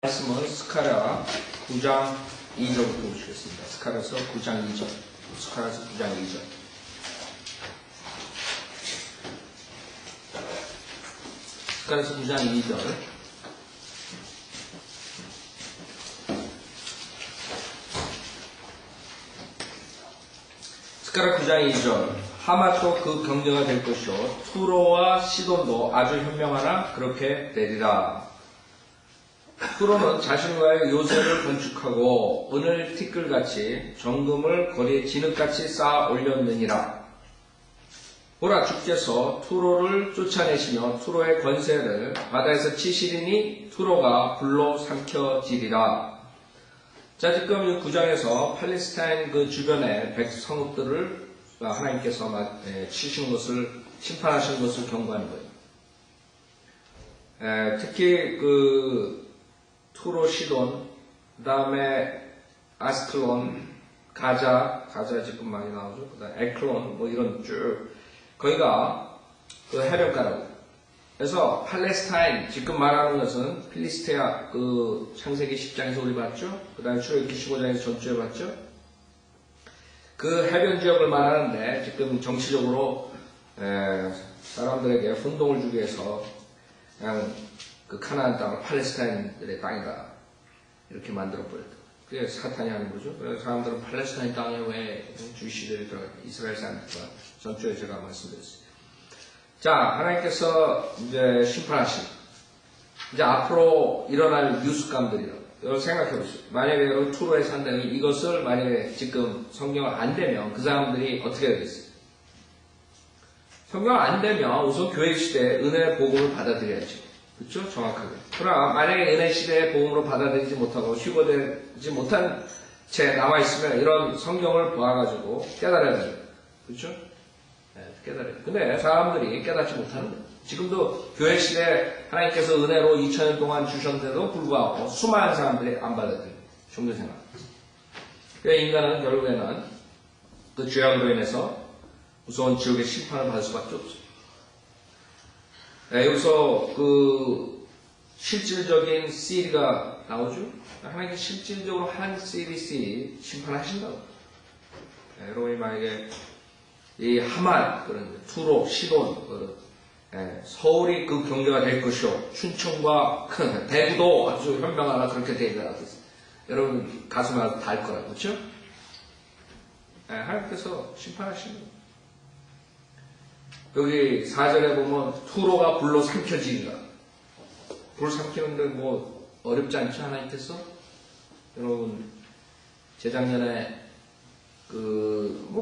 말씀은 스가랴 9장 2절부터 보시겠습니다. 스가랴서 9장 2절. 스가랴서 9장 2절. 스가랴서 9장 2절. 스가랴 9장 2절. 하맛도 그 경제가 될 것이요 투로와 시돈도 아주 현명하나 그렇게 되리라. 투로는 자신과의 요새를 건축하고 은을 티끌같이 정금을 거리에 진흙같이 쌓아 올렸느니라. 보라, 주께서 투로를 쫓아내시며 투로의 권세를 바다에서 치시리니 투로가 불로 삼켜지리라. 자, 지금 이 9장에서 팔레스타인 그 주변의 성읍들을 하나님께서 치시는 것을, 심판하시는 것을 경고하는 거예요. 특히 투로, 시돈, 그 다음에 아스클론, 가자 지금 많이 나오죠. 그 다음에 에클론, 이런 쭉. 거기가 그 해변가라고. 그래서 팔레스타인, 지금 말하는 것은 필리스테아, 창세기 10장에서 우리 봤죠. 그 다음에 출애굽기 15장에서 전주에 봤죠. 그 해변 지역을 말하는데, 지금 정치적으로, 사람들에게 혼동을 주기 위해서, 그냥 그 카나안 땅을 팔레스타인들의 땅이다 이렇게 만들어버렸다. 그게 사탄이 하는 거죠. 그래서 사람들은 팔레스타인 땅에 왜 주시들이 들어가 이스라엘 사람들과 전주에 제가 말씀드렸어요. 자, 하나님께서 이제 심판하신 이제 앞으로 일어날 뉴스감들이라고 이걸 생각해 보세요. 만약에 여러분 투로에 산다면 이것을 만약에 지금 성경을 안 되면 그 사람들이 어떻게 되겠어요? 성경 안 되면 우선 교회 시대에 은혜의 복음을 받아들여야죠. 그렇죠? 정확하게. 그러나 만약에 은혜 시대의 복음으로 받아들이지 못하고 휴거되지 못한 채 남아있으면 이런 성경을 보아가지고 깨달아야 돼요. 그렇죠? 네, 깨달아야 돼요. 근데 사람들이 깨닫지 못하는 거예요. 지금도 교회 시대에 하나님께서 은혜로 2000년 동안 주셨는데도 불구하고 수많은 사람들이 안 받아들여요. 종교생활. 그러니까 인간은 결국에는 그 죄악으로 인해서 무서운 지옥의 심판을 받을 수밖에 없어요. 네, 여기서 실질적인 씨가 나오죠? 하나님께 실질적으로 한 씨리 심판하신다고. 네, 여러분이 만약에 이 하만, 투로, 시돈, 서울이 그 경계가 될 것이요. 춘천과 대구도 아주 현명하나 그렇게 되리라. 여러분 가슴에 닿을 거라고, 그렇죠? 네, 하나님께서 심판하시는 거예요. 여기 4절에 보면 투로가 불로 삼켜지리라. 불 삼키는데 어렵지 않죠? 하나님께서? 여러분 재작년에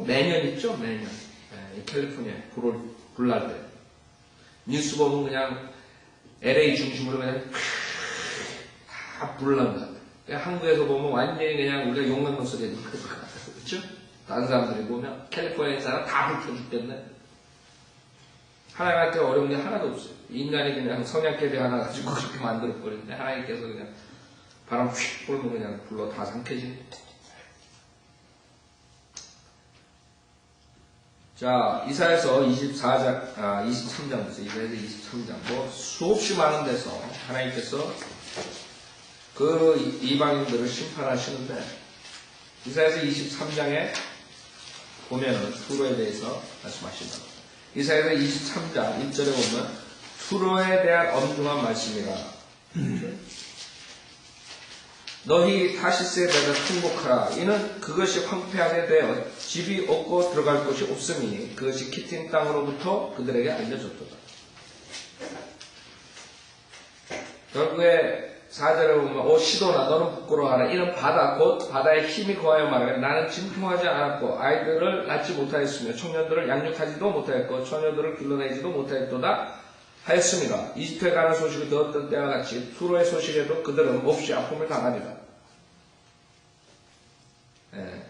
매년 있죠? 매년 캘리포니아에 불 날 때 뉴스 보면 그냥 LA 중심으로 그냥 다 불 난다. 한국에서 보면 완전히 그냥 우리가 용광로 소리에 그럴 것 같아요. 그렇죠? 다른 사람들이 보면 캘리포니아 사람 다 불 켜 죽겠네. 하나님한테 어려운 게 하나도 없어요. 인간이 그냥 성냥개비 하나 가지고 그렇게 만들어버리는데 하나님께서 그냥 바람 휙 불면 그냥 불로 다 삼켜지네. 자, 이사야서 23장 보세요. 이사야서 23장. 수없이 많은 데서 하나님께서 그 이방인들을 심판하시는데 이사야서 23장에 보면은 투로에 대해서 말씀하신다. 이사야서 23장 1절에 보면 투로에 대한 엄중한 말씀이라. 너희 타시스에 대해 통곡하라. 이는 그것이 황폐하게 되어 집이 없고 들어갈 곳이 없으니 그것이 키팀 땅으로부터 그들에게 알려졌도다. 결국에 4절에 보면 시도나 너는 부끄러워하라. 이는 바다 곧 바다에 힘이 거하여 말하여 나는 진통하지 않았고 아이들을 낳지 못하였으며 청년들을 양육하지도 못하였고 처녀들을 길러내지도 못하였도다 하였습니다. 이집트에 가는 소식을 들었던 때와 같이 투로의 소식에도 그들은 몹시 아픔을 당하리라. 네.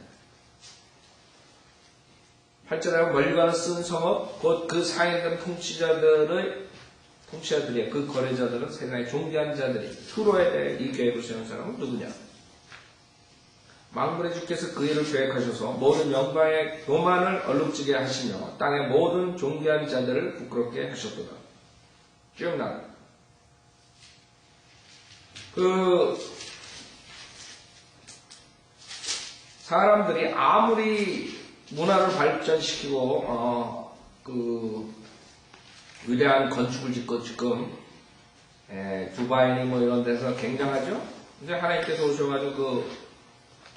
8절에 멀리 가는 쓴 성읍 곧 그 상인된 통치자들의 그 거래자들은 세상의 존귀한 자들이 투로에 대해 이 계획을 세운 사람은 누구냐? 만군의 주께서 그 일을 계획하셔서 모든 영광의 교만을 얼룩지게 하시며 땅의 모든 존귀한 자들을 부끄럽게 하셨도다. 쭉 나가. 그 사람들이 아무리 문화를 발전시키고 그 위대한 건축을 짓고 지금 두바이니 뭐 이런 데서 굉장하죠. 이제 하나님께서 오셔가지고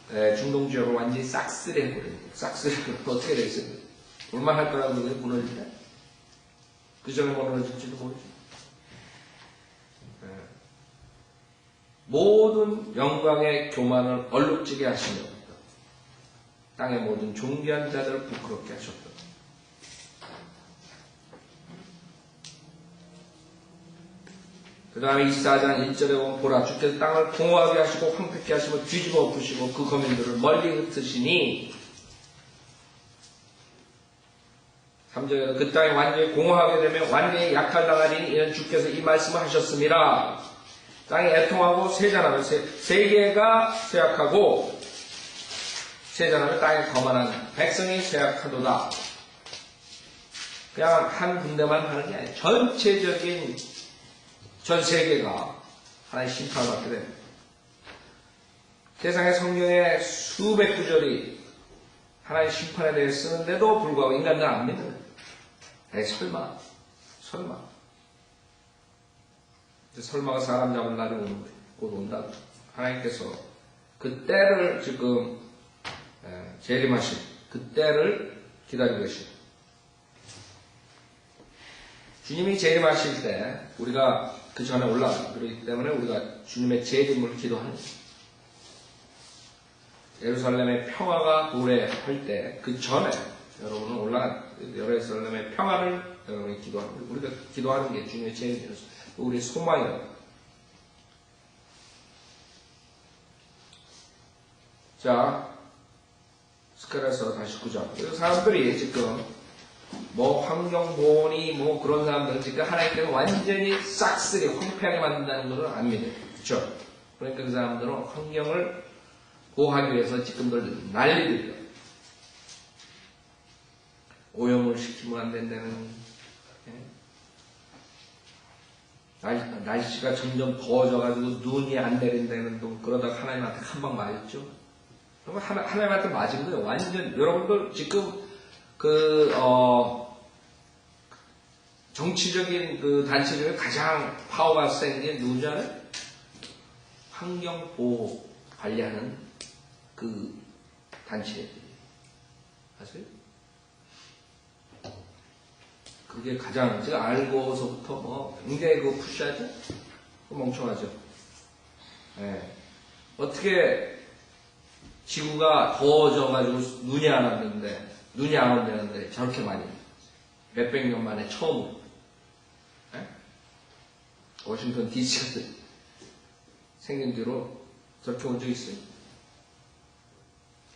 그 중동 지역을 완전히 싹쓸이 해버려요. 싹쓸이 어떻게 되겠어요? 얼마 할 거라고 그러고요? 무너지네. 그 전에 무너질지도 모르죠. 모든 영광의 교만을 얼룩지게 하시며 땅의 모든 존귀한 자들을 부끄럽게 하셨다. 그 다음에 24장 1절에 보면 보라 주께서 땅을 공허하게 하시고 황폐케 하시고 뒤집어 엎으시고 그 거민들을 멀리 흩으시니 3절에 그 땅이 완전히 공허하게 되면 완전히 약탈당하리니 이는 주께서 이 말씀을 하셨습니다. 땅이 애통하고 쇠잔하면 세계가 쇠약하고 쇠잔하면 땅이 거만한 백성이 쇠약하도다. 그냥 한 군데만 하는 게 아니에요. 전체적인 전 세계가 하나의 심판을 받게 됩니다. 세상의 성경에 수백 구절이 하나의 심판에 대해 쓰는데도 불구하고 인간들은 안 믿어요. 설마. 설마가 사람 잡은 날이 오는 거예요. 곧 온다. 하나님께서 그 때를 지금 재림하신 그 때를 기다리고 계십니다. 주님이 재림하실 때 우리가 그 전에 올라가요. 그렇기 때문에 우리가 주님의 재림을 기도하는 거예요. 예루살렘의 평화가 도래할 때 그 전에 여러분은 예루살렘의 평화를 여러분이 기도하는 거예요. 우리가 기도하는 게 주님의 재림이라서 우리 소망이에요. 자, 스칼에서 다시 9장. 그래서 사람들이 지금 뭐 환경보호니 뭐 그런 사람들은 지금 하나님께서 완전히 싹쓸이 황폐하게 만든다는 것을 안 믿어요. 그렇죠? 그러니까 그 사람들은 환경을 보호하기 위해서 지금들 난리들이요. 오염을 시키면 안 된다는 날씨가 점점 더워져가지고 눈이 안 내린다는 동 그러다가 하나님한테 한 방 맞았죠. 그러면 하나님한테 맞은 거예요. 완전 여러분들 지금 정치적인 그 단체 중에 가장 파워가 센 게 누군지 알아요? 환경보호 관리하는 그 단체. 아세요? 그게 가장, 제가 알고서부터 굉장히 그거 푸시하죠? 멍청하죠? 네. 어떻게 지구가 더워져가지고 눈이 안 온다는데 저렇게 많이 몇백 년 만에 처음으로 워싱턴 DC가 생긴 뒤로 저렇게 온 적 있어요?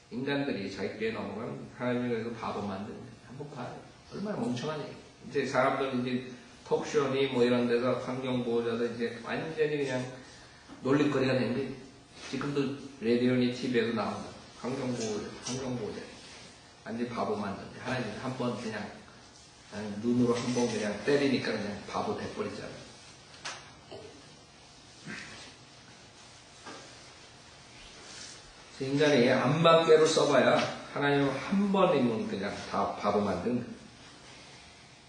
인간들이 자기께 넘어가면 하나님이 그래서 바보 만드는 한번 봐요. 얼마나 멍청하니. 이제 사람들 이제 톡쇼니 뭐 이런 데서 환경보호자들 이제 완전히 그냥 놀림거리가 된 게 지금도 라디오니 TV에도 나온다. 환경보호자. 완전히 바보 만드는데 하나님 한번 그냥 눈으로 한번 그냥 때리니까 그냥 바보 돼버리잖아요. 인간이 암만 깨로 써봐야 하나님 한 번이면 그냥 다 바보 만든 거예요.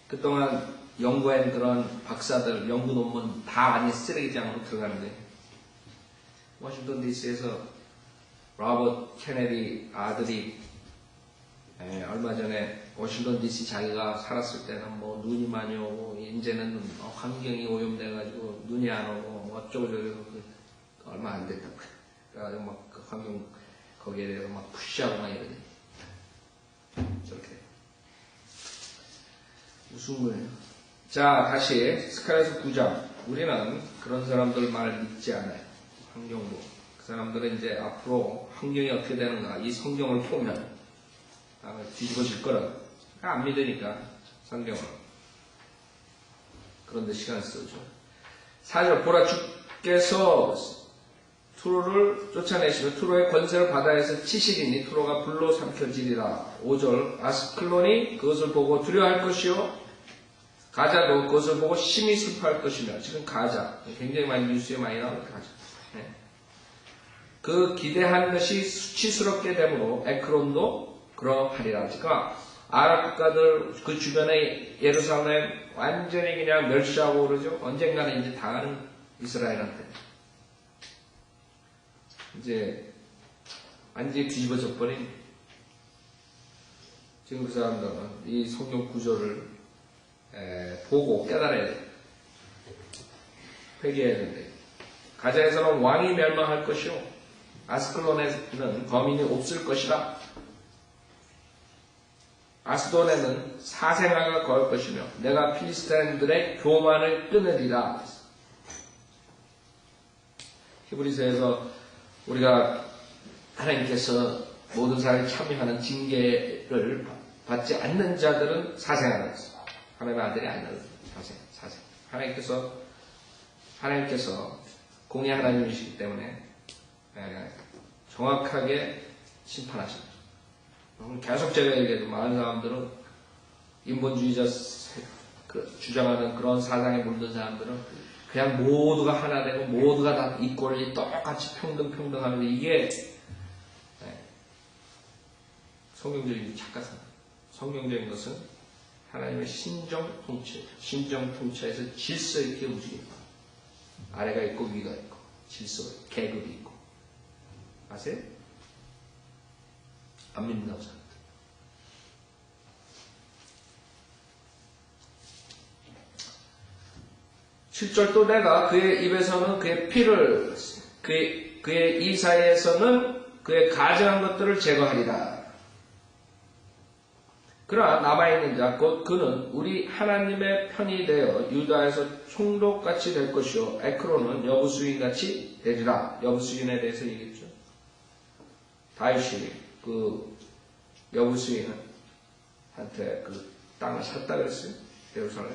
그동안 연구한 그런 박사들 연구 논문 다 아니 쓰레기장으로 들어가는데 워싱턴 DC에서 로버트 케네디 아들이 얼마 전에 워싱턴 DC 자기가 살았을 때는 뭐 눈이 많이 오고 이제는 환경이 오염돼가지고 눈이 안 오고 어쩌고 저쩌고 얼마 안 됐다고 그래가지고 막 그 환경 거기에 대해서 막 푸시하고 막 이러지. 저렇게 무슨 거예요? 자, 다시 스칼에서 9장. 우리는 그런 사람들 말 믿지 않아요. 환경부. 그 사람들은 이제 앞으로 환경이 어떻게 되는가 이 성경을 보면 뒤집어질 거라. 안 믿으니까 성경을. 그런데 시간 쓰죠. 4절 보라 주께서 투로를 쫓아내시며 투로의 권세를 바다에서 치시리니 투로가 불로 삼켜지리라. 5절 아스클론이 그것을 보고 두려워할 것이요 가자도 그것을 보고 심히 슬퍼할 것이며 지금 가자 굉장히 많이 뉴스에 많이 나오는 가자 그 기대한 것이 수치스럽게 되므로 에크론도 그러하리라. 그러니까 아랍 국가들 그 주변에 예루살렘 완전히 그냥 멸시하고 그러죠. 언젠가는 이제 당하는 이스라엘한테 이제 완전히 뒤집어져 버린. 지금 그 사람들은 이 성경 구조를 보고 깨달아야 돼. 회개해야 된대. 가자에서는 왕이 멸망할 것이요 아스클론에는 거민이 없을 것이라. 아스돈에는 사생아가 거할 것이며 내가 필리스타인들의 교만을 끊으리라. 히브리서에서 우리가 하나님께서 모든 사람이 참여하는 징계를 받지 않는 자들은 사생아라 했어요. 하나님의 아들이 아니라는 사생. 하나님께서 공의 하나님이시기 때문에 정확하게 심판하십니다. 계속 제가 얘기해도 많은 사람들은 인본주의자 주장하는 그런 사상에 물든 사람들은 그냥 모두가 하나 되고 모두가 다 이꼴리 똑같이 평등하는데 이게 성경적인 착각입니다. 성경적인 것은 하나님의 신정 통치에서 질서 있게 움직입니다. 아래가 있고 위가 있고 질서, 계급이 있고. 아세요? 안 믿는다고 생각합니다. 7절 또 내가 그의 입에서는 그의 피를 그의 이 사이에서는 그의 가증한 것들을 제거하리라. 그러나 남아있는 자 곧 그는 우리 하나님의 편이 되어 유다에서 총독같이 될 것이요 에크론은 여부수인같이 되리라. 여부수인에 대해서 얘기했죠. 다윗이 그 여부수인한테 그 땅을 샀다 그랬어요. 예루살렘.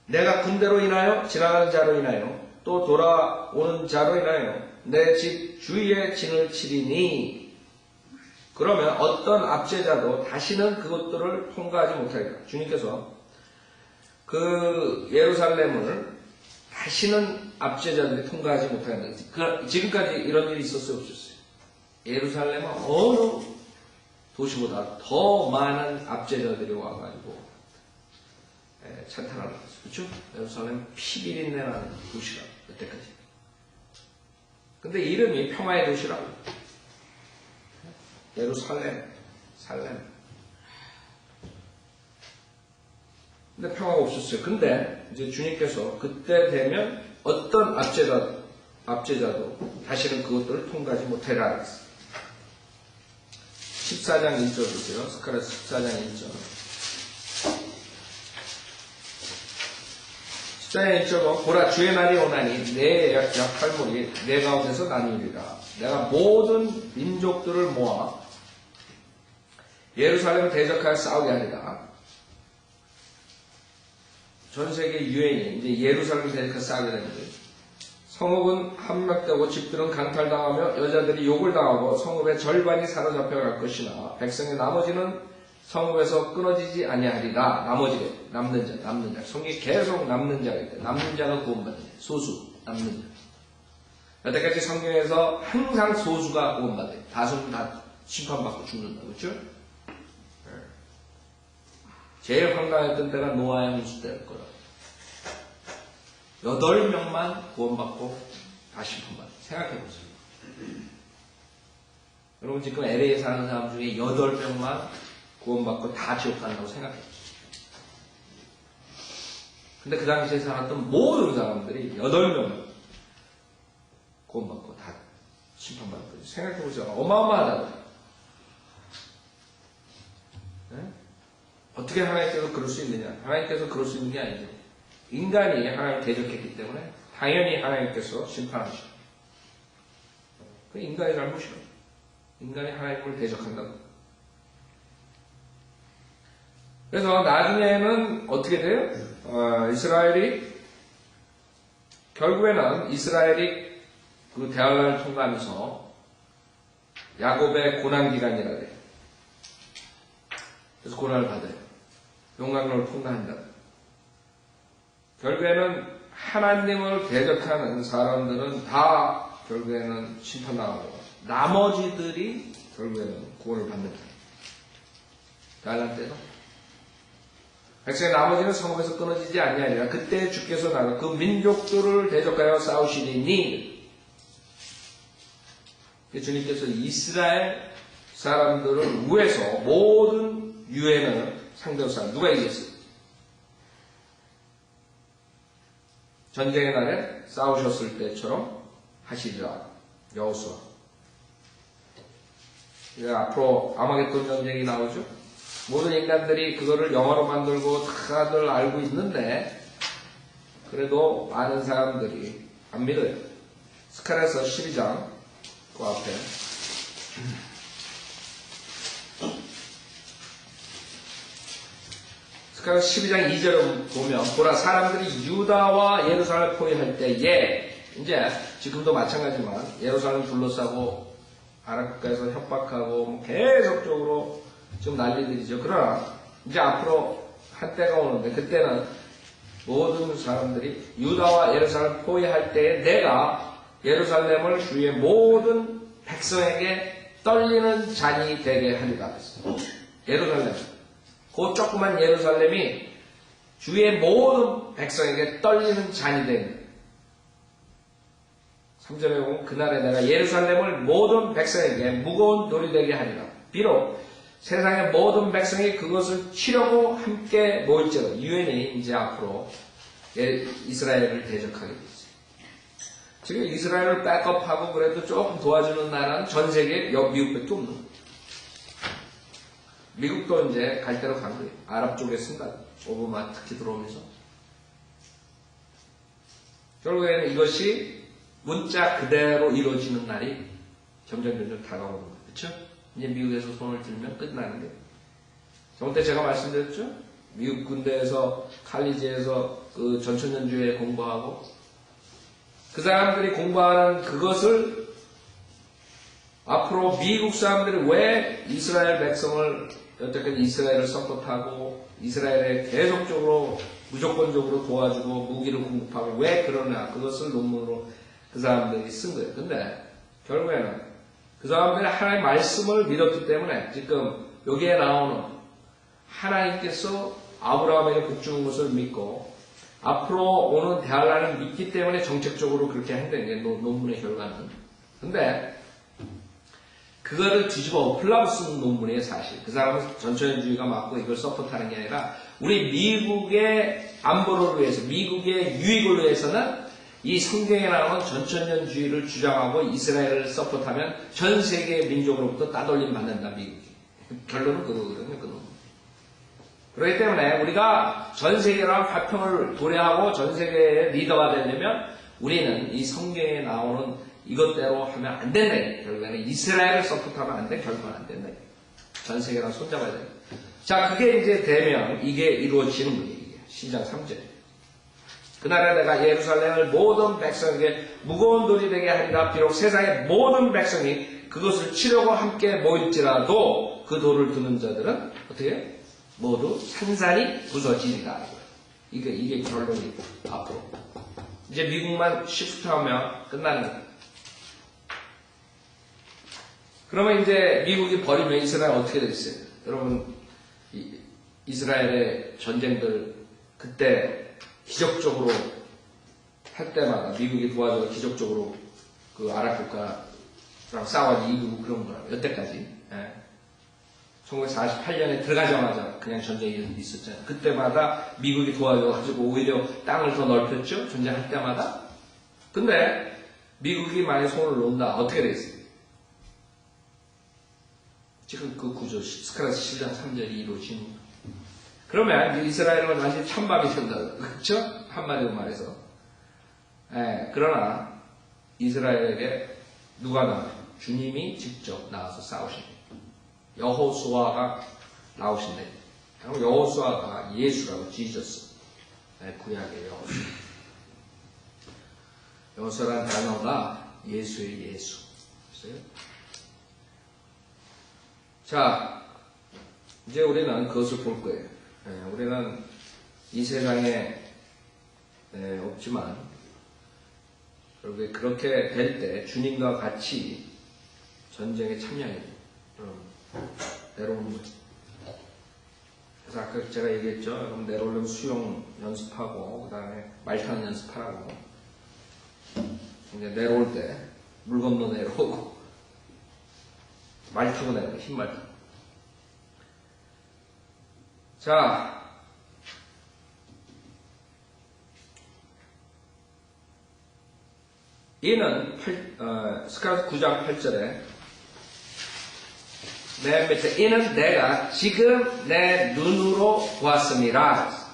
내가 군대로 인하여 지나가는 자로 인하여 또 돌아오는 자로 인하여 내 집 주위에 진을 치리니. 그러면 어떤 압제자도 다시는 그것들을 통과하지 못하리라. 주님께서 그 예루살렘을 다시는 압제자들이 통과하지 못하는다. 지금까지 이런 일이 있었어요, 없었어요? 예루살렘은 어느 도시보다 더 많은 압제자들이 와가지고 찬탄하는 거죠. 그렇죠? 예루살렘 피비린내라는 도시라, 여태까지. 근데 이름이 평화의 도시라고. 예루살렘. 근데 평화가 없었어요. 근데 이제 주님께서 그때 되면 어떤 압제자도 다시는 그것들을 통과하지 못해라 그랬어요. 14장 1절 보세요. 스가랴서 14장 1절. 14장 1절 보라 주의 날이 오나니 내 약할물이 내 가운데서 나뉘리라. 내가 모든 민족들을 모아 예루살렘을 대적하여 싸우게 하리라. 전 세계 유엔이 이제 예루살렘을 대적하여 싸우게 되는 거예요. 성읍은 함락되고 집들은 강탈당하며 여자들이 욕을 당하고 성읍의 절반이 사로잡혀갈 것이나 백성의 나머지는 성읍에서 끊어지지 아니하리라. 남는 자. 성경에 계속 남는 자가 있다. 남는 자가 구원받는 자. 소수, 남는 자. 여태까지 성경에서 항상 소수가 구원받아요. 다수는 다 심판받고 죽는다. 그렇죠? 제일 황당했던 때가 노아의 홍수 때일 거라. 8명만 구원받고 다 심판받아요. 생각해보세요. 여러분 지금 LA에 사는 사람 중에 8명만 구원받고 다 지옥 간다고 생각해보세요. 근데 그 당시에 살았던 모든 사람들이 8명만 구원받고 다 심판받을 거예요. 생각해보세요. 어마어마하다고. 네? 어떻게 하나님께서 그럴 수 있느냐? 하나님께서 그럴 수 있는 게 아니죠. 인간이 하나님을 대적했기 때문에 당연히 하나님께서 심판하시죠. 그 인간의 잘못이죠. 인간이 하나님을 대적한다고. 그래서 나중에는 어떻게 돼요? 결국에는 이스라엘이 그 대환란을 통과하면서 야곱의 고난기간이라 그래요. 그래서 고난을 받아요. 용광로를 통과한다. 결국에는 하나님을 대적하는 사람들은 다 결국에는 심판당하고 나머지들이 결국에는 구원을 받는다. 달란 때도 백성의 나머지는 성읍에서 끊어지지 아니하리라. 그때 주께서 나가 그 민족들을 대적하여 싸우시리니, 주님께서 이스라엘 사람들을 위해서 모든 유해는 상대의 사람 누가 이겼어요? 전쟁의 날에 싸우셨을 때처럼 하시리라. 여호수아. 앞으로 아마겟돈 전쟁이 나오죠. 모든 인간들이 그거를 영화로 만들고 다들 알고 있는데 그래도 많은 사람들이 안 믿어요. 스가랴서 12장 그 앞에 스가랴 12장 2절을 보면 보라 사람들이 유다와 예루살렘을 포위할 때에 이제 지금도 마찬가지지만 예루살렘 둘러싸고 아랍 국가에서 협박하고 계속적으로 지금 난리들이죠. 그러나 이제 앞으로 한때가 오는데 그때는 모든 사람들이 유다와 예루살렘을 포위할 때에 내가 예루살렘을 주의 모든 백성에게 떨리는 잔이 되게 하리라. 예루살렘. 그 조그만 예루살렘이 주의 모든 백성에게 떨리는 잔이 되는. 3절에 보면 그날에 내가 예루살렘을 모든 백성에게 무거운 돌이 되게 하리라. 비록 세상의 모든 백성이 그것을 치려고 함께 모일지라도 유엔이 이제 앞으로 이스라엘을 대적하게 됐어요. 지금 이스라엘을 백업하고 그래도 조금 도와주는 나라는 전 세계에 미국밖에 없는 거예요. 미국도 이제 갈 대로 간 거예요. 아랍 쪽에 순간 오바마 특히 들어오면서. 결국에는 이것이 문자 그대로 이루어지는 날이 점점 다가오는 거예요. 그렇죠? 이제 미국에서 손을 들면 끝나는 거예요. 저번 때 제가 말씀드렸죠? 미국 군대에서 칼리지에서 그 전천년주에 공부하고 그 사람들이 공부하는 그것을 앞으로 미국 사람들이 왜 이스라엘 백성을 여태까지 이스라엘을 서포트하고 이스라엘에 계속적으로 무조건적으로 도와주고 무기를 공급하고 왜 그러냐 그것을 논문으로 그 사람들이 쓴 거예요. 근데 결국에는 그 사람들이 하나님의 말씀을 믿었기 때문에 지금 여기에 나오는 하나님께서 아브라함에게 복주는 것을 믿고 앞으로 오는 대환란을 믿기 때문에 정책적으로 그렇게 한다는 게 논문의 결과는. 근데 그거를 뒤집어 엎으려고 쓴 논문이에요, 사실. 그 사람은 전천년주의가 맞고 이걸 서포트하는 게 아니라 우리 미국의 안보를 위해서, 미국의 유익을 위해서는 이 성경에 나오는 전천년주의를 주장하고 이스라엘을 서포트하면 전 세계 민족으로부터 따돌림 받는다, 미국이. 결론은 그거거든요, 그 논문. 그렇기 때문에 우리가 전 세계랑 화평을 도래하고 전 세계의 리더가 되려면 우리는 이 성경에 나오는 이것대로 하면 안 된다. 결국에는 이스라엘을 서포트하면 안 돼. 결국은 안 된다. 전 세계랑 손잡아야 돼. 자, 그게 이제 되면 이게 이루어지는 거예요. 이게. 시장 3절. 그날에 내가 예루살렘을 모든 백성에게 무거운 돌이 되게 하리라. 비록 세상의 모든 백성이 그것을 치려고 함께 모일지라도 그 돌을 드는 자들은 어떻게 해요? 모두 산산이 부서지리라. 이게 결론이 앞으로. 이제 미국만 시프트하면 끝나는 거예요. 그러면 이제 미국이 버리면 이스라엘 어떻게 되겠어요? 여러분, 이스라엘의 전쟁들 그때 기적적으로 할 때마다 미국이 도와줘서 기적적으로 그 아랍 국가랑 싸워서 이기고 그런 거라고. 여태까지. 예. 1948년에 들어가자마자 그냥 전쟁이 있었잖아요. 그때마다 미국이 도와줘가지고 오히려 땅을 더 넓혔죠? 전쟁할 때마다. 근데 미국이 만약 손을 놓는다. 어떻게 되겠어요? 지금 그 구조, 스가랴 11장 3절이 이루어지는 거예요. 그러면 이스라엘은 완전히 찬밥이 된다. 그렇죠? 한마디로 말해서. 예, 그러나 이스라엘에게 누가 나와요? 주님이 직접 나와서 싸우십니다. 여호수아가 나오신다. 여호수아가 예수라고 지으셨어. 네, 구약의 여호수아. 여호수아라는 단어가 예수의 예수. 그랬어요? 자, 이제 우리는 그것을 볼 거예요. 우리는 이 세상에 없지만 그리고 그렇게 될 때 주님과 같이 전쟁에 참여해야 돼요. 내려오는 거죠. 그래서 아까 제가 얘기했죠. 여러분 내려오려면 수영 연습하고 그 다음에 말 타는 연습하라고. 이제 내려올 때 물 건너 내려오고 말 타고 내려오고 흰말 타고. 자, 이는 스가랴서 9장 8절에 맨 밑에 이는 내가 지금 내 눈으로 보았음이라.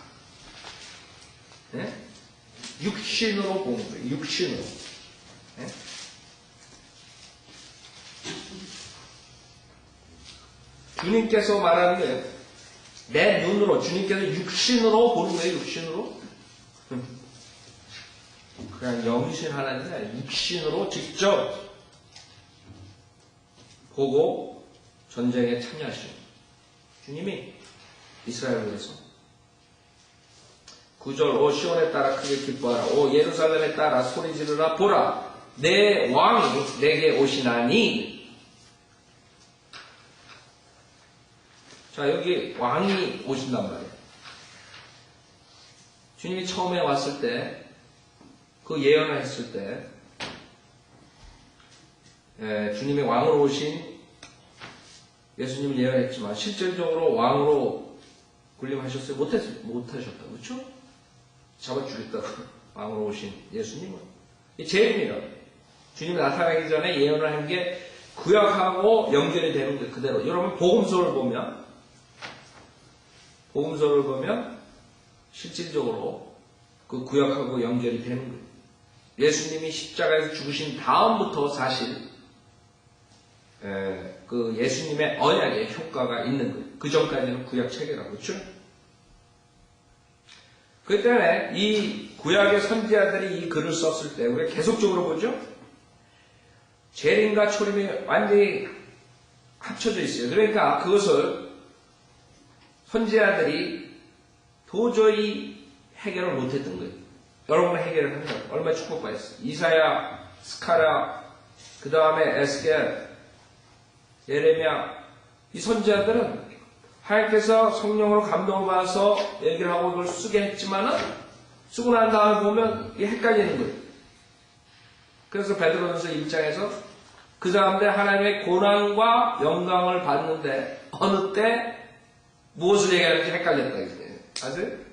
네? 육신으로 본 거예요. 육신으로. 네? 주님께서 말하는 거예요. 내 눈으로, 주님께서 육신으로 보는 거예요. 육신으로. 그냥 영이신 하나님이 아니라 육신으로 직접 보고 전쟁에 참여하시는 주님이 이스라엘을 위해서 9절 오 시온에 따라 크게 기뻐하라 오 예루살렘에 따라 소리 지르라 보라 내 왕이 내게 오시나니. 자, 여기 왕이 오신단 말이에요. 주님이 처음에 왔을 때 그 예언을 했을 때 주님이 왕으로 오신 예수님을 예언했지만 실질적으로 왕으로 군림하셨어요? 못하셨다. 그렇죠? 잡아주겠다고 왕으로 오신 예수님은 이 재림이라 주님이 나타나기 전에 예언을 한 게 구약하고 연결이 되는 게 그대로. 여러분 복음서를 보면 실질적으로 그 구약하고 연결이 되는 거예요. 예수님이 십자가에서 죽으신 다음부터 사실 그 예수님의 언약의 효과가 있는 거예요. 그 전까지는 구약 체계라고. 그렇죠? 그 때문에 이 구약의 선지자들이 이 글을 썼을 때 우리가 계속적으로 보죠. 재림과 초림이 완전히 합쳐져 있어요. 그러니까 그것을 선지자들이 도저히 해결을 못했던 거예요. 여러분은 해결을 한 거예요. 얼마나 축복받았어요. 이사야, 스가랴, 그 다음에 에스겔, 예레미야, 이 선지자들은 하나님께서 성령으로 감동을 받아서 얘기를 하고 이걸 쓰게 했지만은 쓰고 난 다음에 보면 이게 헷갈리는 거예요. 그래서 베드로전서 1장에서 그 사람들 하나님의 고난과 영광을 받는데 어느 때 무엇을 얘기하는지 헷갈렸다. 아세요?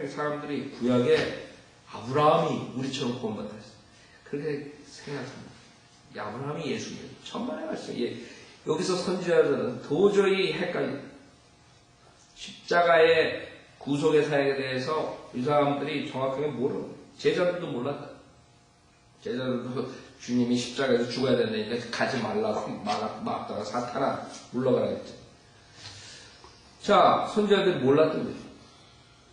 사람들이 구약에 아브라함이 우리처럼 구원받았어요. 그렇게 생각합니다. 아브라함이 예수님 천만에 갔어요. 여기서 선지자들은 도저히 헷갈려. 십자가의 구속의 사역에 대해서 이 사람들이 정확하게 모르는 거예요. 제자들도 몰랐다. 제자들도 주님이 십자가에서 죽어야 된다니까 가지 말라고 막다가 사탄아 물러가라 했죠. 자, 선지자들이 몰랐던 거죠.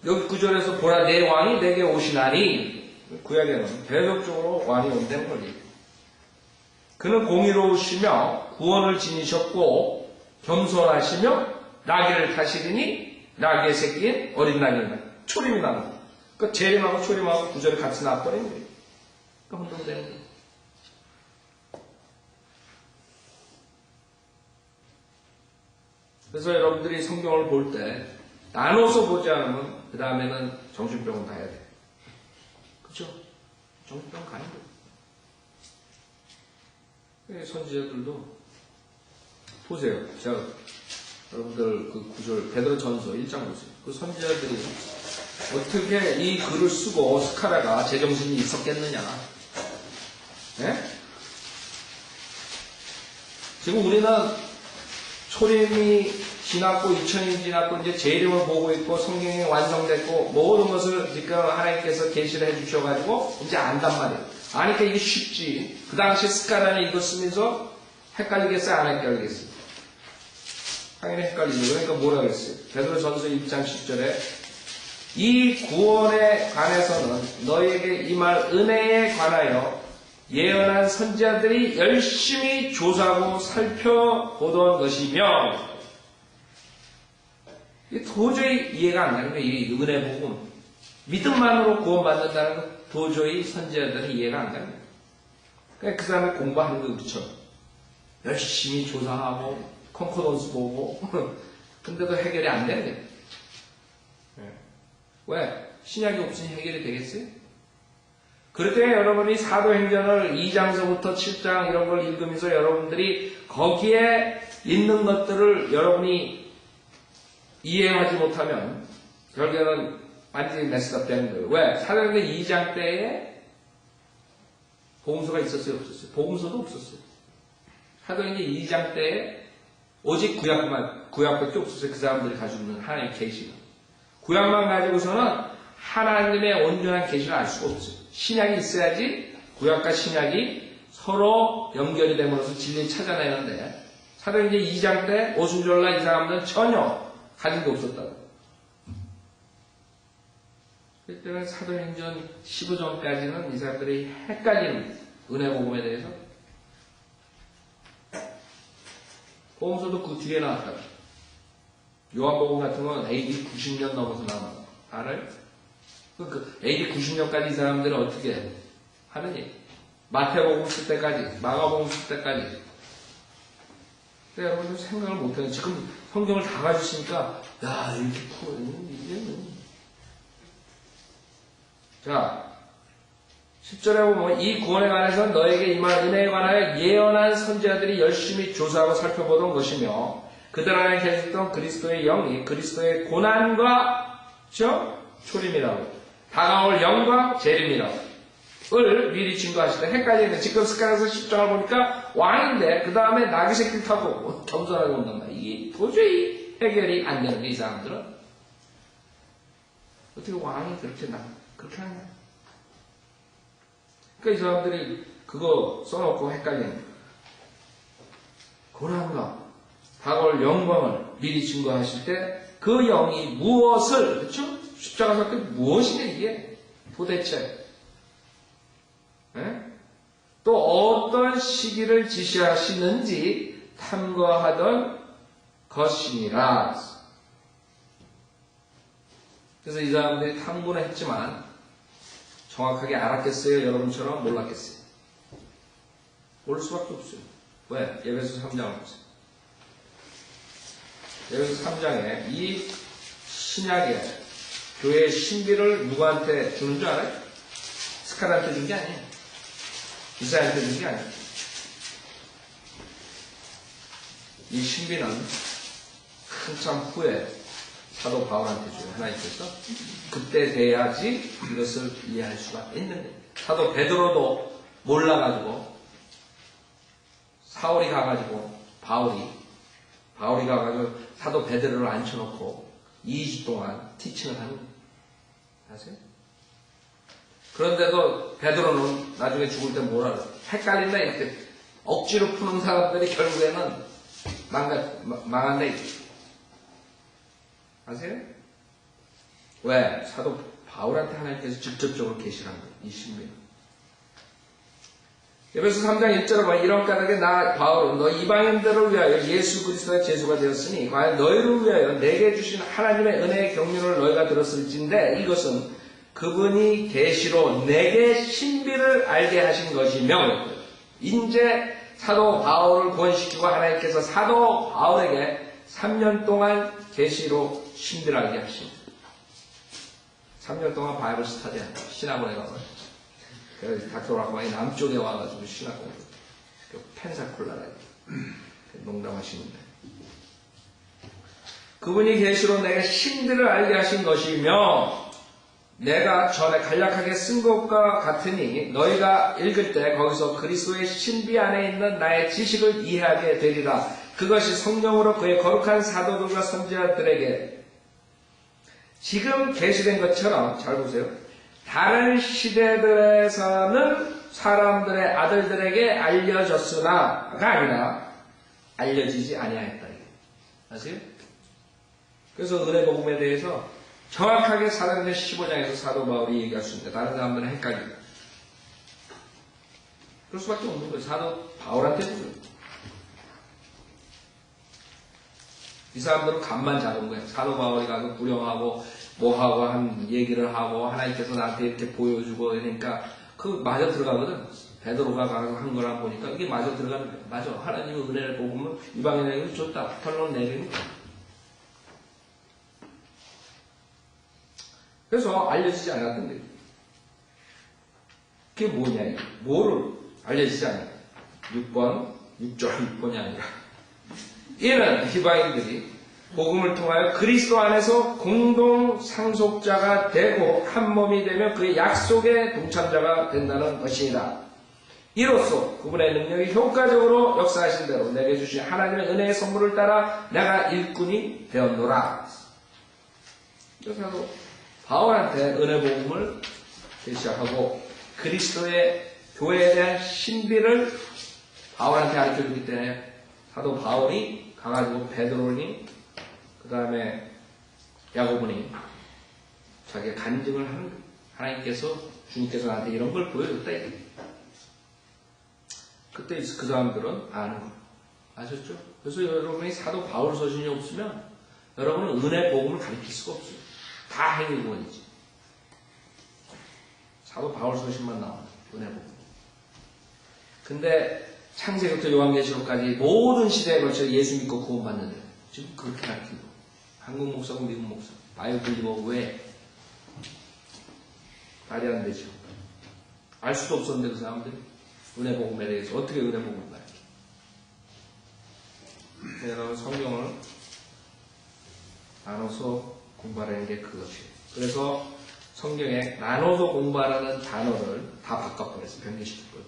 여기 구절에서 보라 내 왕이 내게 오시나니 구약에는 계속적으로 왕이 온다는 거지. 그는 공의로우시며 구원을 지니셨고 겸손하시며 나귀를 타시리니 나귀의 새끼인 어린 나귀입니다. 초림이 나는 거예요. 그러니까 재림하고 초림하고 구절이 같이 나버린 거예요. 그러니까 혼동되는 거예요. 그래서 여러분들이 성경을 볼 때 나눠서 보지 않으면 그 다음에는 정신병원 가야 돼요. 그렇죠? 정신병원 가는 거예요. 선지자들도 보세요. 제가 여러분들 그 구절 베드로전서 1장 보세요. 그 선지자들이 어떻게 이 글을 쓰고 스가랴가 제정신이 있었겠느냐. 네? 지금 우리는 초림이 지났고 2000년이 지났고 이제 재림을 보고 있고 성경이 완성됐고 모든 것을 지금 하나님께서 계시를 해주셔가지고 이제 안단 말이에요. 아니까 이게 쉽지. 그 당시 스가랴는 이거 쓰면서 헷갈리겠어요? 안 헷갈리겠어요? 당연히 헷갈리죠. 그러니까 뭐라 그랬어요? 베드로전서 1장 10절에 이 구원에 관해서는 너희에게 임할 은혜에 관하여 예언한 선지자들이 열심히 조사하고 살펴보던 것이며 도저히 이해가 안 가는 거예요. 이 은혜 복음. 믿음만으로 구원받는다는 건 도저히 선지자들은 이해가 안 가요. 그러니까 그 사람이 공부하는 거 그렇죠. 열심히 조사하고 컨코던스 보고 근데도 해결이 안 되는 거예요. 왜? 신약이 없으니 해결이 되겠어요? 그럴 때 여러분이 사도행전을 2장서부터 7장 이런 걸 읽으면서 여러분들이 거기에 있는 것들을 여러분이 이해하지 못하면 결국에는 완전히 메스업 되는 거예요. 왜? 사도행전 2장 때에 복음서가 있었어요? 없었어요? 복음서도 없었어요. 사도행전 2장 때에 오직 구약밖에 없었어요. 그 사람들이 가지고 있는 하나님의 계시가. 구약만 가지고서는 하나님의 온전한 계시를 알 수가 없어요. 신약이 있어야지 구약과 신약이 서로 연결이 됨으로써 진리를 찾아내는데 사도행전 2장 때 오순절날 이 사람들은 전혀 가진 게 없었다고. 그때는 사도행전 15장까지는 이 사람들이 헷갈리는 은혜 복음에 대해서 복음서도 그 뒤에 나왔다고. 요한복음 같은 건 AD 90년 넘어서 나와요. 알아요? 그 AD 90년까지 이 사람들은 어떻게 하느니? 마태복음 쓸 때까지, 마가복음 쓸 때까지. 근데 여러분들 생각을 못해요. 지금 성경을 다 가지시니까, 야, 이렇게 풀어. 이게. 자, 10절에 보면 이 구원에 관해서 너에게 임한 은혜에 관하여 예언한 선지자들이 열심히 조사하고 살펴보던 것이며 그들 안에 계셨던 그리스도의 영이 그리스도의 고난과 초림이라고 다가올 영광 재림이라고 을 미리 증거하실 때 헷갈리는데 지금 스가랴서 10장을 보니까 왕인데 그 다음에 나귀 새끼를 타고 겸손하게 온단 말이야. 이게 도저히 해결이 안 되는 게 이 사람들은 어떻게 왕이 그렇게 하냐. 그러니까 이 사람들이 그거 써놓고 헷갈리는 거예요. 고난과 다가올 영광을 미리 증거하실 때 그 영이 무엇을, 그렇죠? 십자가 사건이 무엇이냐 이게 도대체. 에? 또 어떤 시기를 지시하시는지 탐구하던 것이니라. 그래서 이 사람들이 탐구는 했지만 정확하게 알았겠어요? 여러분처럼 몰랐겠어요? 모를 수밖에 없어요. 왜? 에베소 3장을 보세요. 에베소 3장에 이 신약의 교회의 신비를 누구한테 주는 줄 알아요? 스카라한테 준 게 아니에요. 이사야한테 준 게 아니에요. 이 신비는 한참 후에 사도 바울한테 줘요. 하나님께서. 그때 돼야지 이것을 이해할 수가 있는데 사도 베드로도 몰라가지고 사울이 가가지고 바울이 가가지고 사도 베드로를 앉혀놓고 2주 동안 티칭을 하는 거예요. 아세요? 그런데도 베드로는 나중에 죽을 때 뭐라 그래요? 헷갈린다 이렇게 억지로 푸는 사람들이 결국에는 망한다 이렇게. 아세요? 왜? 사도 바울한테 하나님께서 직접적으로 계시를 한 거예요. 이 신비는. 에베소 3장 1절에 보면 이런 까닭에 나 바울은 너 이방인들을 위하여 예수 그리스도의 제수가 되었으니 과연 너희를 위하여 내게 주신 하나님의 은혜의 경륜을 너희가 들었을진데 이것은 그분이 계시로 내게 신비를 알게 하신 것이며 인제 사도 바울을 구원시키고 하나님께서 사도 바울에게 3년 동안 계시로 신비를 알게 하십니다. 3년 동안 바이블 스터디 한다. 신학원에 가서. 그래서 닥터락방이 남쪽에 와가지고 신학 공부. 펜사콜라라. 농담하시는데. 그분이 계시로 내게 신비를 알게 하신 것이며 내가 전에 간략하게 쓴 것과 같으니 너희가 읽을 때 거기서 그리스도의 신비 안에 있는 나의 지식을 이해하게 되리라. 그것이 성령으로 그의 거룩한 사도들과 선지자들에게 지금 계시된 것처럼 잘 보세요. 다른 시대들에서는 사람들의 아들들에게 알려졌으나가 아니라 알려지지 아니하였다. 아세요? 그래서 은혜 복음에 대해서 정확하게 사도행전 15장에서 사도 바울이 얘기할 수 있는데 다른 사람들은 헷갈려요. 그럴 수밖에 없는 거예요. 사도 바울한테 주고요. 이 사람들은 간만 잡은 거예요. 사도 바울이 가서 불영하고 뭐하고 한 얘기를 하고 하나님께서 나한테 이렇게 보여주고 그러니까 그 마저 들어가거든. 베드로가 가서 한 거랑 보니까 이게 마저 들어가는 거야. 맞아. 하나님의 은혜를 보면 이방인에게 좋다. 결론 내리는 거야. 그래서 알려지지 않았던 거예요. 그게 뭐냐, 이게. 뭐를 알려지지 않아요. 6번, 6절 6번이 아니라. 이는 이방인들이 복음을 통하여 그리스도 안에서 공동 상속자가 되고 한 몸이 되며 그의 약속의 동참자가 된다는 것이니라. 이로써 그분의 능력이 효과적으로 역사하신 대로 내게 주신 하나님의 은혜의 선물을 따라 내가 일꾼이 되었노라. 그래서 바울한테 은혜 복음을 제시하고 그리스도의 교회에 대한 신비를 바울한테 가르쳐주기 때문에 사도 바울이 가가지고 베드로니 그 다음에 야고보니 자기가 간증을 하는 거예요. 하나님께서 주님께서 나한테 이런 걸 보여줬다. 그때 그 사람들은 아는 거예요. 아셨죠? 그래서 여러분이 사도 바울 서신이 없으면 여러분은 은혜 복음을 가르칠 수가 없어요. 다 행위구원이지. 사도 바울 서신만 나와요. 은혜 복음. 근데 창세기부터 요한계시록까지 모든 시대에 걸쳐 예수 믿고 구원받는 데 지금 그렇게 가르치는 거예요. 한국 목사고 미국 목사. 바이블 뭐 왜? 말이 안 되죠. 알 수도 없었는데 그 사람들이 은혜 복음에 대해서 어떻게 은혜 복음을 가르쳐? 여러분 성경을 나눠서 공부하라는 게 그것이에요. 그래서 성경에 나눠서 공부하라는 단어를 다 바꿔버렸어요. 변개시켰어요.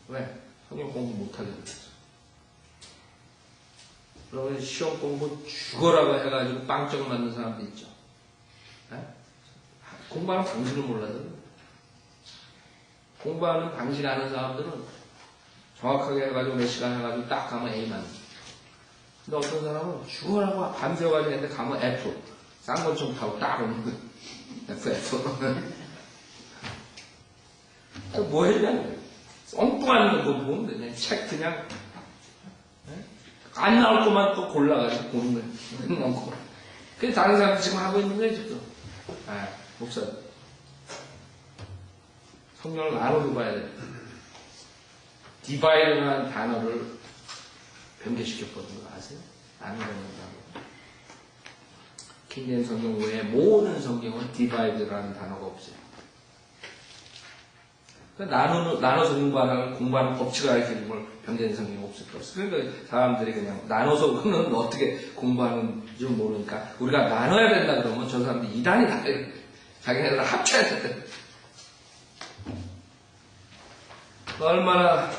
왜? 성경 공부 못하게 됐어. 여러분 시험 공부 죽어라고 해가지고 빵점 맞는 사람도 있죠. 네? 공부하는 방식을 몰라서 공부하는 방식 아는 사람들은 정확하게 해가지고 몇 시간 해가지고 딱 가면 A만. 근데 어떤 사람은 죽어라고 밤새워가지고 했는데 가면 F. 쌍권총 타고 딱 오는 거예요. F. 뭐 했냐? 엉뚱한 거 보면 되네. 책 그냥 안 나올 것만 또 골라가지고 보는 거예요. 그게 다른 사람도 지금 하고 있는 거예요, 지금. 아, 목사. 성경을 나눠서 봐야 돼. 디바이드라는 단어를 변개시켰거든요. 아세요? 나누라는 단어. 킹제임 성경 외에 모든 성경은 디바이드라는 단어가 없어요. 나눠서 공부하는 법칙을 알려주는 걸 변개된 성경이 없을 거예요. 그러니까 사람들이 그냥 나눠서는 어떻게 공부하는 줄 모르니까 우리가 나눠야 된다 그러면 저 사람들이 이단이다. 자기네들 합쳐야 된다. 얼마나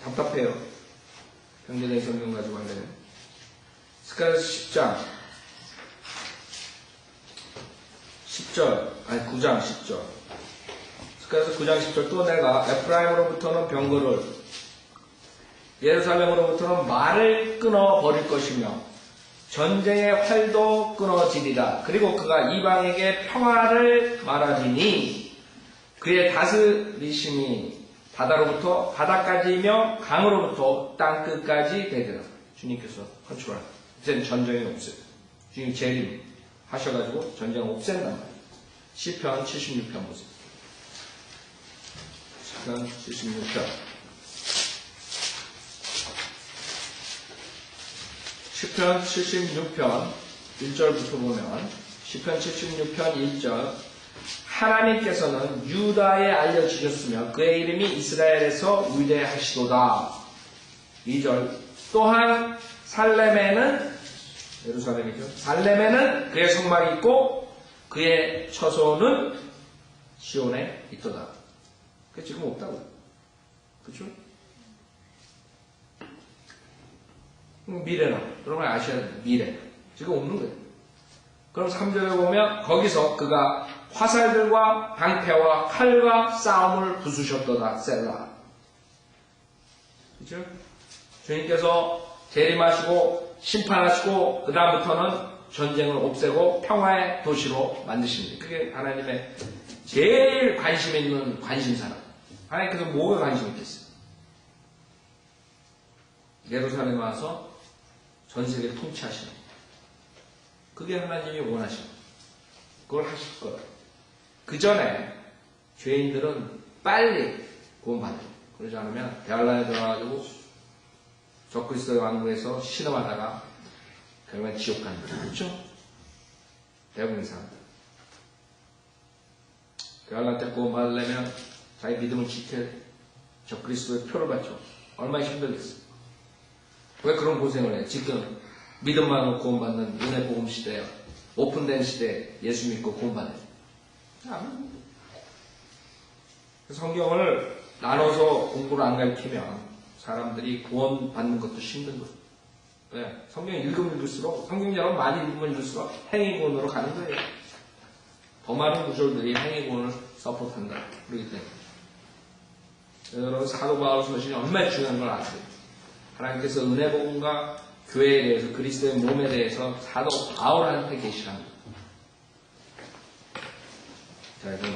답답해요. 변개된 성경 가지고 하려면. 스가랴서 10장 9장 10절. 그래서 9장 10절 또 내가 에프라임으로부터는 병거를 예루살렘으로부터는 말을 끊어 버릴 것이며 전쟁의 활도 끊어지리라. 그리고 그가 이방에게 평화를 말하리니 그의 다스리심이 바다로부터 바다까지이며 강으로부터 땅끝까지 되리라. 주님께서 컨트롤. 이제는 전쟁이 없어요. 주님 재림 하셔가지고 전쟁을 없앤단 말이에요. 시편 76편 보세요. 시편 76편. 시편 76편 1절부터 보면 시편 76편 1절 하나님께서는 유다에 알려주셨으며 그의 이름이 이스라엘에서 위대하시도다. 2절 또한 살렘에는 예루살렘이죠. 살렘에는 그의 성막이 있고 그의 처소는 시온에 있도다. 그 지금 없다고요. 그렇죠? 미래는 그런 걸 아셔야 돼요. 미래. 지금 없는 거예요. 그럼 3절에 보면 거기서 그가 화살들과 방패와 칼과 싸움을 부수셨도다. 셀라. 그렇죠? 주님께서 재림하시고 심판하시고 그 다음부터는 전쟁을 없애고 평화의 도시로 만드십니다. 그게 하나님의 제일 관심 있는 관심사라. 하나님께서 뭐가 관심 있겠어요? 예루살렘에 와서 전 세계를 통치하시는 거예요. 그게 하나님이 원하셔. 그걸 하실 거예요. 그 전에 죄인들은 빨리 구원받아요. 그러지 않으면 베알라에 들어가가지고 적그리스도의 왕국에서 신음하다가 결국엔 지옥 가는 거죠. 그렇죠? 대부분의 사람들. 베알라 때 구원받으려면 자기 믿음을 지켜야 돼. 적그리스도의 표를 받죠. 얼마나 힘들겠어. 왜 그런 고생을 해? 지금 믿음만으로 구원받는 은혜 복음 시대에 오픈된 시대에 예수 믿고 구원받아요. 성경을 나눠서 공부를 안 가르치면 사람들이 구원받는 것도 힘든 거예요. 왜? 성경 읽으면 읽을수록, 성경 여러분 많이 읽으면 읽을수록 행위구원으로 가는 거예요. 더 많은 구절들이 행위구원을 서포트한다. 그렇기 때문에. 여러분 사도 바울 서신이 얼마나 중요한 걸 아세요? 하나님께서 은혜 복음과 교회에 대해서, 그리스도의 몸에 대해서 사도 바울한테 계시랍니다. 자,